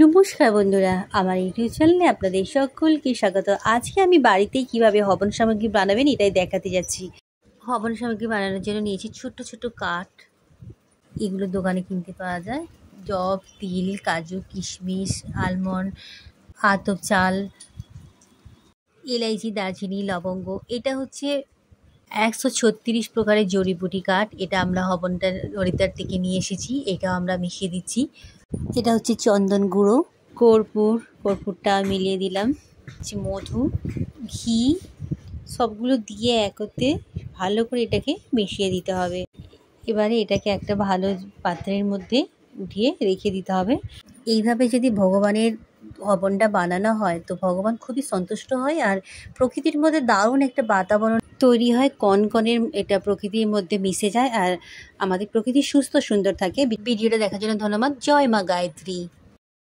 নমস্কার বন্ধুরা, আমার ইউটিউব চ্যানেলে আপনাদের সকলকে স্বাগত। আজকে আমি বাড়িতেই কিভাবে হবন সামগ্রী বানাবেন এটাই দেখাতে যাচ্ছি। হবন সামগ্রী বানানোর জন্য নিয়েছি ছোট্ট ছোট্ট কাঠ। এগুলো দোকানে কিনতে পাওয়া যায়। জব, তিল, কাজু, কিশমিশ, আলমন্ড, আতপ চাল, এলাইচি, দারচিনি, লবঙ্গ। এটা হচ্ছে 136 প্রকারের জড়িবুটি কাঠ। এটা আমরা হবনটার হরিদ্বার থেকে নিয়ে এসেছি। এটাও আমরা মিশিয়ে দিচ্ছি। এটা হচ্ছে চন্দন গুঁড়ো, কর্পূরটা মিলিয়ে দিলাম, হচ্ছে মধু, ঘি, সবগুলো দিয়ে একত্রে ভালো করে এটাকে মিশিয়ে দিতে হবে। এবারে এটাকে একটা ভালো পাত্রের মধ্যে উঠিয়ে রেখে দিতে হবে। এইভাবে যদি ভগবানের হবনটা বানানো হয় তো ভগবান খুবই সন্তুষ্ট হয়, আর প্রকৃতির মধ্যে দারুণ একটা বাতাবরণ তৈরি হয়। কনকনের এটা প্রকৃতির মধ্যে মিশে যায় আর আমাদের প্রকৃতি সুস্থ সুন্দর থাকে। ভিডিওটা দেখার জন্য ধন্যবাদ। জয় মা গায়ত্রী।